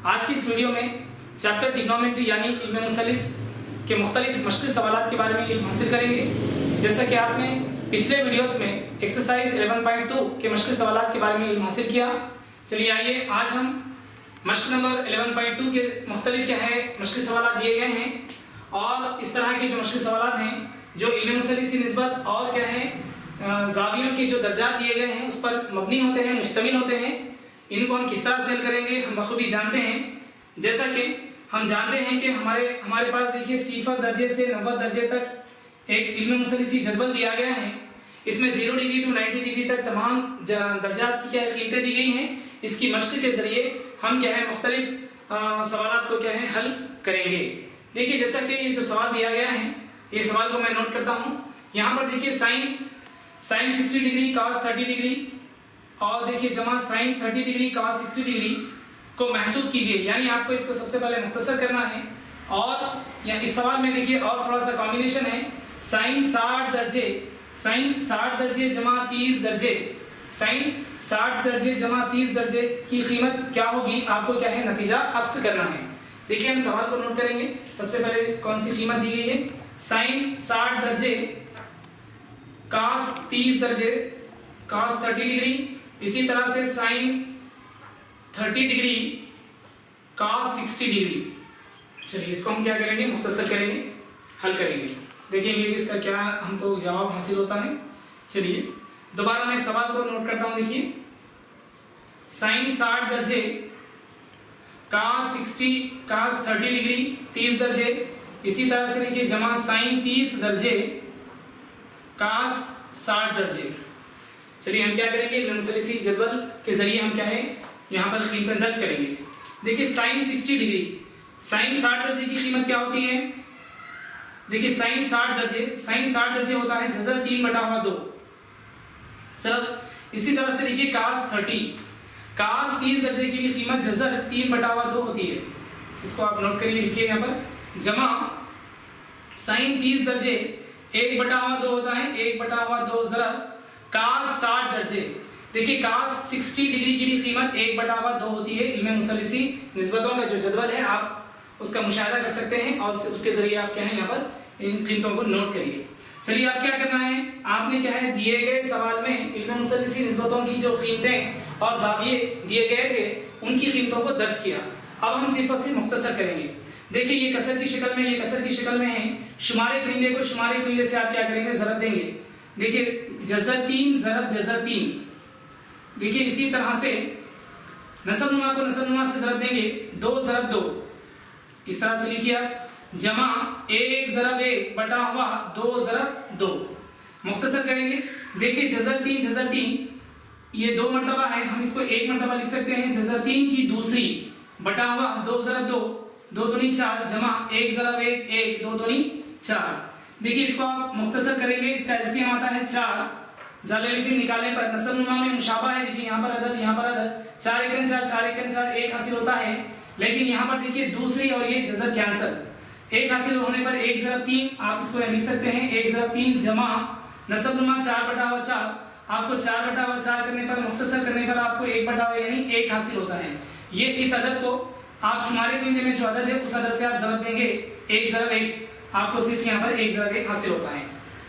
आज की इस वीडियो में चैप्टर ट्रिग्नोमेट्री यानी इल्म मुसल्लिस के मुख्तलिफ मश्क़ी सवालात के बारे में इल्म हासिल करेंगे। जैसा कि आपने पिछले वीडियोस में एक्सरसाइज 11.2 के मश्क़ी सवालात के बारे में इल्म हासिल किया। चलिए आइए आज हम मश्क़ नंबर 11.2 के मुख्तलिफ क्या है मश्क़ी सवालात दिए गए हैं और इस तरह के जो मश्क़ी सवालात हैं जो इल्म मुसल्लिस की निस्बत और क्या है ज़ावियों के जो दर्जात दिए गए हैं उस पर मबनी होते हैं, मुश्तमिल होते हैं। इनको हम किस तरह से हल करेंगे हम बखूबी जानते हैं। जैसा कि हम जानते हैं कि हमारे पास देखिए 0 दर्जे से 90 दर्जे तक एक इल्म मुसल्लिसी जदवल दिया गया है। इसमें 0 डिग्री टू 90 डिग्री तक तमाम दर्जात की क्या कीमतें दी गई हैं। इसकी मश्क़ के जरिए हम क्या है मुख्तलिफ सवालात को क्या है हल करेंगे। देखिए जैसा कि ये जो सवाल दिया गया है ये सवाल को मैं नोट करता हूँ। यहाँ पर देखिए साइन 60 डिग्री cos 30 डिग्री और देखिए जमा साइन 30 डिग्री cos 60 डिग्री को महसूब कीजिए। यानी आपको इसको सबसे पहले मुख्तसर करना है और या इस सवाल में देखिए और थोड़ा सा कॉम्बिनेशन है। साइन 60 दर्जे जमा 30 दर्जे, साइन 60 दर्जे जमा 30 दर्जे की कीमत क्या होगी आपको क्या है नतीजा अक्स करना है। देखिए हम सवाल को नोट करेंगे। सबसे पहले कौन सी कीमत दी गई है, साइन 60 दर्जे cos 30 दर्जे cos 30 डिग्री, इसी तरह से साइन 30 डिग्री cos 60 डिग्री। चलिए इसको हम क्या करेंगे मुख्तसर करेंगे, हल करेंगे, देखेंगे कि इसका क्या हमको जवाब हासिल होता है। चलिए दोबारा मैं सवाल को नोट करता हूं। देखिए साइन 60 दर्जे cos 30 डिग्री 30 दर्जे, इसी तरह से देखिए जमा साइन 30 दर्जे cos 60 दर्जे। चलिए हम क्या करेंगे इल्म मुसल्लिसी जदवल के जरिए हम क्या है यहाँ पर कीमतें दर्ज करेंगे। देखिए साइन 60 डिग्री, साइन 60 दर्जे की कीमत क्या होती है। देखिए साइन 60 दर्जे होता है जज़र 3/2 सर। इसी तरह से देखिए cos 30 दर्जे की भी कीमत जज़र 3/2 होती है। इसको आप नोट करिए, लिखिए यहाँ पर जमा साइन 30 दर्जे 1/2 होता है 1/2 ज़रब cos 60 दर्जे। देखिए cos 60 डिग्री की भी कीमत 1/2 होती है। इल्म मुसल्लिसी निस्बतों का जो जदवल है आप उसका मुशाहिदा कर सकते हैं और उसके जरिए आप क्या है यहाँ पर इन कीमतों को नोट करिए। चलिए आप क्या करना है, आपने क्या है दिए गए सवाल में इल्म मुसल्लिसी निस्बतों की जो कीमतें और ज़ाविये दिए गए थे उनकी कीमतों को दर्ज किया। अब हम सिर्फ और सिर्फ मुख्तसर करेंगे। देखिए ये कसर की शक्ल में है। शुमारे परिंदे को शुमारे परिंदे से आप क्या करेंगे ज़रब देंगे। देखिए जज़र 3 ज़रब जज़र 3। देखिए इसी तरह से नसबनुमा को नसबनुमा से ज़रब देंगे 2 ज़रब 2। इस तरह से लिखिए जमा 1 ज़रब 1 बटा हुआ 2 ज़रब 2। मुख्तसर करेंगे। देखिए जज़र 3 ये 2 मरतबा है, हम इसको 1 मरतबा लिख सकते हैं। जज़र 3 की दूसरी बटा हुआ 2 ज़रब 2, 2 दूनी 4 जमा 1 ज़रब 1 1 2 दूनी 4। देखिए इसको आप मुख्तसर करेंगे, इसका एलसीएम आता है 4। ज़ालिम निकालने पर नसबनुमा में मुशाबा है। देखिए यहाँ पर अदद 4 1 4 4 1 4 1 हासिल होता है। लेकिन यहाँ पर देखिए दूसरी और ये जज़र कैंसल, 1 हासिल होने पर 1 ज़रब 3 आप इसको लिख सकते हैं 1 ज़रब 3 जमा नसबनुमा 4/4। आपको 4/4 करने पर मुख्तसर करने पर आपको 1/4 यानी 1 हासिल होता है। ये इस अदद को आप शुमारे परिंदे में जो अदद है उस अदद से आप ज़रब देंगे 1 ज़रब 1, आपको सिर्फ यहाँ पर 1 ज़रब 1 हासिल होता है।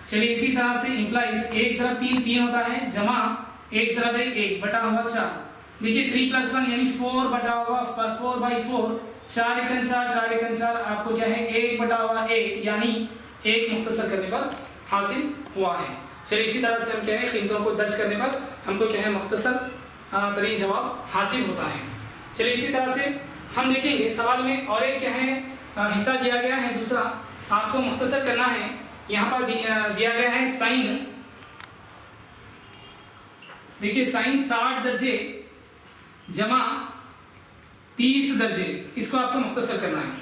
चलिए इसी तरह से इंप्लाइज 1 ज़रब 3 होता है जमा 1 ज़रब 1 1 बटा हुआ 4। देखिए 3 + 1 यानी 4 बटा हुआ 4/4 4 1 4 4 1 4 आपको क्या है 1/1 यानी 1 मुख्तसर करने पर हासिल हुआ है। चलिए इसी तरह से हम क्या है कीमतों को दर्ज करने पर हमको क्या है मुख्तसर तरीन जवाब हासिल होता है। चलिए इसी तरह से हम देखेंगे सवाल में और एक क्या है हिस्सा दिया गया है दूसरा, आपको मुख्तसर करना है। यहाँ पर दिया गया है साइन, देखिए साइन 60 दर्जे जमा 30 दर्जे, इसको आपको मुख्तसर करना है।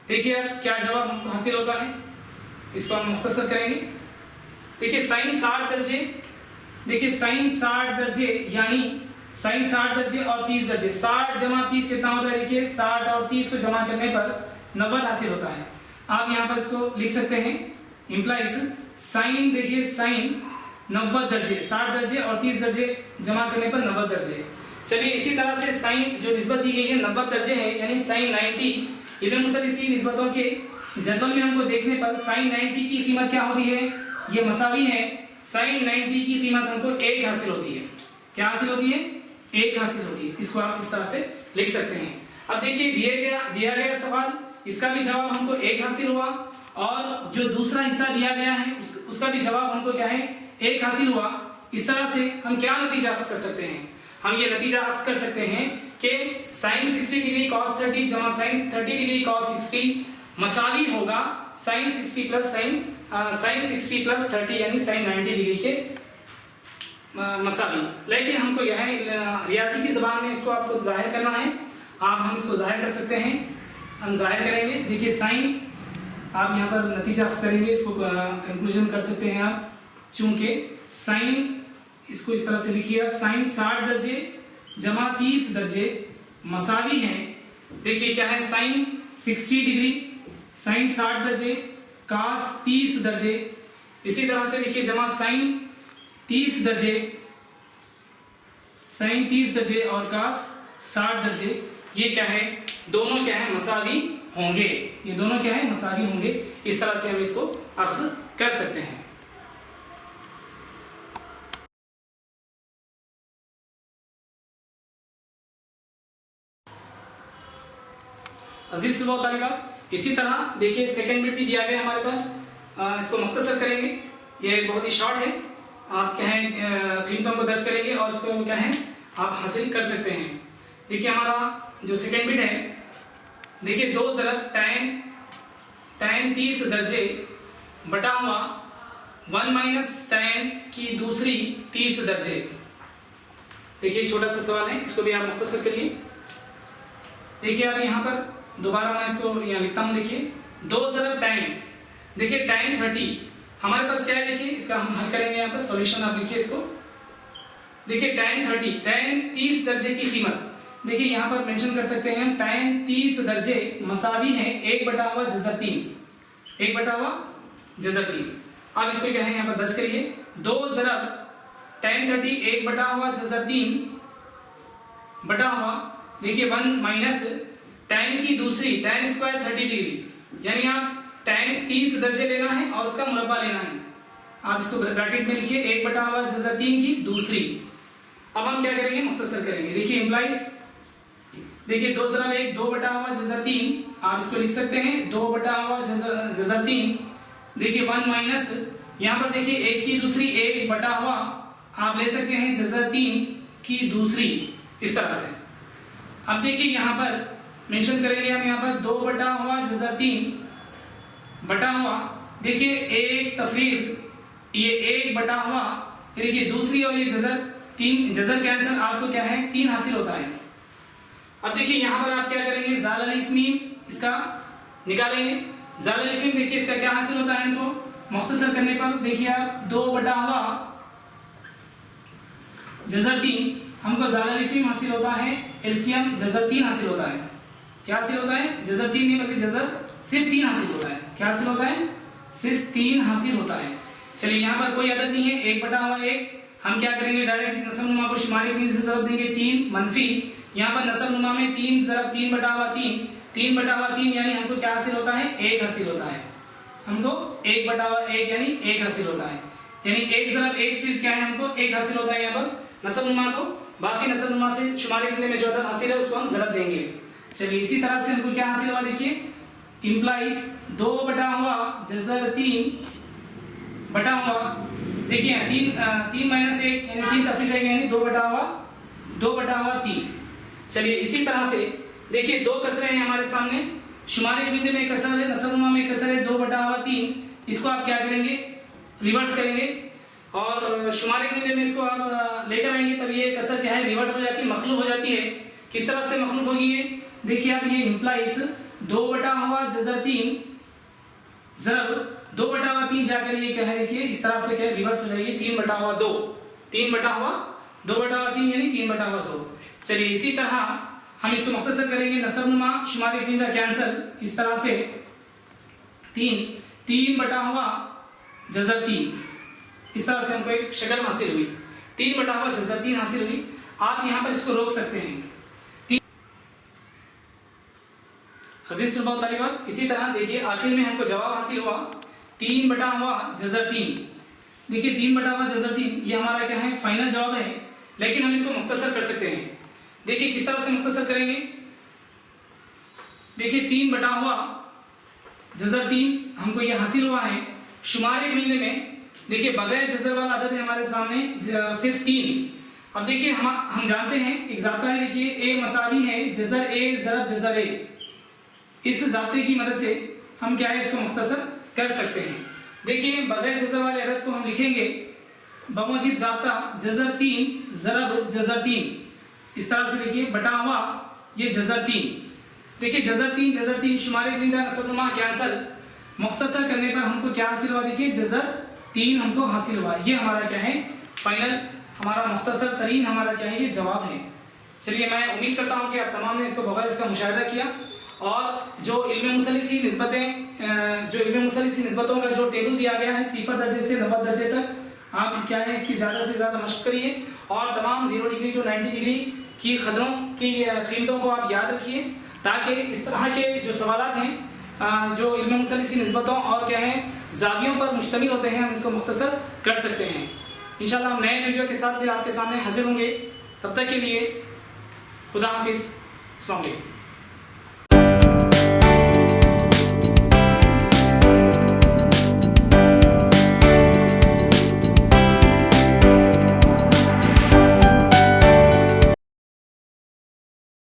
देखिए क्या जवाब हासिल होता है, इसको हम मुख्तसर करेंगे। देखिए साइन 60 दर्जे, देखिए साइन 60 दर्जे यानी साइन 60 दर्जे और 30 दर्जे, 60 जमा 30 कितना होता है। देखिए 60 और 30 को जमा करने पर 90 हासिल होता है। आप यहाँ पर इसको लिख सकते हैं इंप्लाइज साइन, देखिए साइन 90 दर्जे, 60 दर्जे और 30 दर्जे जमा करने पर 90 दर्जे। चलिए इसी तरह से साइन जो निस्बत दी गई है 90 दर्जे है यानी साइन 90। इब्न मुसर इसी निस्बतों के जदवल में हमको देखने पर साइन 90 की कीमत क्या होती है, ये मसावी है। साइन 90 की कीमत हमको 1 हासिल होती है। क्या हासिल होती है? 1 हासिल होती है। इसको आप इस तरह से लिख सकते हैं। अब देखिए दिया गया सवाल, इसका भी जवाब हमको 1 हासिल हुआ और जो दूसरा हिस्सा दिया गया है उसका भी जवाब हमको क्या है, 1 हासिल हुआ। इस तरह से हम क्या नतीजा हासिल कर सकते हैं? हम ये नतीजा हासिल कर सकते हैं कि साइन 60 डिग्री cos 30 जमा साइन 30 डिग्री cos 60 मसावी होगा साइन 60 प्लस साइन 60 प्लस 30 यानी साइन 90 डिग्री के मसावी। लेकिन हमको यह रियाजी की जबान में इसको आपको जाहिर करना है। हम इसको जाहिर कर सकते हैं, हम जाहिर करेंगे। देखिए साइन आप यहाँ पर नतीजा करेंगे, इसको कंक्लूजन कर सकते हैं आप। चूंकि साइन इसको इस तरह से लिखिए आप, साइन 60 दर्जे जमा 30 दर्जे मसावी है। देखिए क्या है, साइन 60 डिग्री साइन 60 दर्जे cos 30 दर्जे, इसी तरह से देखिए जमा साइन 30 दर्जे साइन 30 दर्जे और cos 60 दर्जे। ये क्या है, दोनों क्या है, मसावी होंगे। ये दोनों क्या है, मसावी होंगे। इस तरह से हम इसको अक्स कर सकते हैं। अजीज तालिबा, इसी तरह देखिए सेकंड बिट भी दिया गया हमारे पास। इसको मुख्तसर करेंगे, ये बहुत ही शॉर्ट है। आप क्या है कीमतों को दर्ज करेंगे और इसको क्या है आप हासिल कर सकते हैं। देखिए हमारा जो सेकंड बिट है, देखिए 2 ज़रब tan 30 दर्जे बटा हुआ 1 माइनस tan की दूसरी 30 दर्जे। देखिए छोटा सा सवाल है, इसको भी आप मुख्तसर करिए। देखिए अब यहाँ पर दोबारा मैं इसको यहाँ लिखता हूँ। देखिए 2 ज़रब tan, देखिए tan 30 हमारे पास क्या है, देखिए इसका हम हल करेंगे। यहाँ पर सॉल्यूशन आप लिखिए इसको। देखिए tan 30 दर्जे की कीमत, देखिए यहाँ पर मेंशन कर सकते हैं tan 30 दर्जे मसावी है 1 बटा हुआ जज़र 3, 1 बटा हुआ जज़र 3। अब इसको क्या है यहाँ पर दर्ज करिए, 2 ज़रब tan 30 1 बटा हुआ जज़र 3 बटा हुआ देखिए 1 माइनस tan की दूसरी tan स्क्वायर 30 डिग्री, यानी आप tan 30 दर्जे लेना है और उसका मुरब्बा लेना है। आप इसको ब्रैकेट में लिखिए 1 बटा हुआ जज़र 3 की दूसरी। अब हम क्या करेंगे, मुख्तसर करेंगे। देखिए इम्प्लाइज, देखिए 2 ज़रब 1 2 बटा हुआ जज़र 3, आप इसको लिख सकते हैं 2 बटा हुआ जज़र 3। देखिए 1 माइनस यहाँ पर देखिए 1 की दूसरी 1 बटा हुआ आप ले सकते हैं जज़र 3 की दूसरी, इस तरह से। अब देखिए यहाँ पर मेंशन करेंगे हम यहाँ पर 2 बटा हुआ जज़र 3 बटा हुआ देखिए 1 तफरीक ये 1 बटा हुआ, देखिए दूसरी और ये जज़र 3 जज़र कैंसिल, आपको क्या है 3 हासिल होता है। अब देखिए यहाँ पर आप क्या करेंगे, ज़ाल अलिफ मीम इसका निकालेंगे। ज़ाल अलिफ मीम देखिए इसका क्या हासिल होता है, इनको मुख्तसर करने पर देखिए आप 2 बटा हुआ जज़र 3, हमको ज़ाल अलिफ मीम हासिल होता है, एलसीएम जज़र 3 हासिल होता है। क्या हासिल होता है, जज़र 3 नहीं बल्कि जज़र सिर्फ 3 हासिल होता है। क्या हासिल होता है, सिर्फ 3 हासिल होता है। चलिए यहाँ पर कोई अदद नहीं है, 1 बटा हुआ 1, हम क्या करेंगे डायरेक्ट इस नस्ब नुमा को शुमारी 3 से ज़रब देंगे 3 मनफी, यहाँ पर नस्ब नुमा में 3 ज़रब 3 बटा हुआ 3 बटा हुआ 3 यानी हमको क्या हासिल होता है, 1 हासिल होता है। हमको 1 बटा हुआ 1 यानी 1 हासिल होता है, यानी 1 ज़रब 1 फिर क्या है, हमको 1 हासिल होता है। यहाँ पर नस्ब नुमा को बाकी नस्ब नुमा से शुमारी में जो अदद हासिल है उसको हम ज़रब देंगे। चलिए इसी तरह से हमको क्या हासिल हुआ, देखिए इम्प्लाइज 2 बटा हुआ जज़र 3 बटा हुआ देखिए 3 माइनस 1 यानी 3 तफरीक रहेगा यानी 2 बटा हुआ 3। चलिए इसी तरह से देखिए 2 कसरे हैं हमारे सामने, शुमारी बिंदु में कसर है, नसबनुमा में कसर है 2 बटा हुआ 3, इसको आप क्या करेंगे रिवर्स करेंगे और शुमारी बिंदु में इसको आप लेकर आएंगे, तब ये कसर क्या है रिवर्स हो जाती है, मखलूब हो जाती है। किस तरह से मखलूब होगी ये, देखिए आप ये इम्प्लाइज 2 बटा हुआ जज़र 3 ज़रब 2 बटा हुआ 3 जाकर ये क्या है, देखिए इस तरह से क्या रिवर्स हो जाएगी 3 बटा हुआ 2 बटा हुआ 3 यानी 3 बटा हुआ 2। चलिए इसी तरह हम इसको मुख्तसर करेंगे, नसबनुमा शुमारी बिंदा कैंसल, इस तरह से 3 बटा हुआ जज़र 3, इस तरह से हमको एक शक्ल हासिल हुई, 3 बटा हुआ जज़र 3 हासिल हुई। आप यहाँ पर इसको रोक सकते हैं। अजीज तलिबात, इसी तरह देखिए आखिर में हमको जवाब हासिल हुआ 3 बटा हुआ जज़र 3। देखिए 3 बटा हुआ जज़र 3 ये हमारा क्या है, फाइनल जवाब है, लेकिन हम इसको मुख्तसर कर सकते हैं। देखिए किस तरह से मुख्तसर करेंगे। देखिए 3 बटा हुआ जज़र 3 हमको ये हासिल हुआ है। शुमार एक मिलने में देखिए बगैर जज़र वाला अदद है हमारे सामने सिर्फ 3। अब देखिए हम जानते हैं एक जाता है, देखिए ए मसावी है जज़र ए ज़रब जज़र ए। इस जाते की मदद से हम क्या है, इसको मुख्तसर कर सकते हैं। देखिए बगैर जज़र वाले अदद को हम लिखेंगे बमुजिब जाता जज़र 3 ज़रब जज़र 3। इस तरह से देखिए बटा हुआ ये जज़र 3। देखिए जज़र 3 शुमारे बिंदा नसबनुमा कैंसल, मुख्तसर करने पर हमको क्या हासिल हुआ, देखिए जज़र 3 हमको हासिल हुआ। ये हमारा क्या है, फाइनल हमारा मुख्तसर तरीन हमारा क्या है, ये जवाब है। चलिए मैं उम्मीद करता हूँ कि आप तमाम ने इसको बगैर इसका मुशाहिदा किया और जो इल्म मुसलिसी निस्बतों का जो टेबल दिया गया है 0 दर्जे से 90 दर्जे तक, आप क्या है इसकी ज़्यादा से ज़्यादा मशक करिए और तमाम 0 डिग्री टू 90 डिग्री की खदरों की कीमतों को आप याद रखिए, ताकि इस तरह के जो सवालात हैं जो इल्म मुसलिसी निस्बतों और क्या है जावियों पर मुश्तमिल होते हैं, हम इसको मुख्तसर कर सकते हैं। इंशाल्लाह हम नए वीडियो के साथ फिर आपके सामने हाजिर होंगे। तब तक के लिए खुदा हाफिज़, अस्सलाम वालेकुम।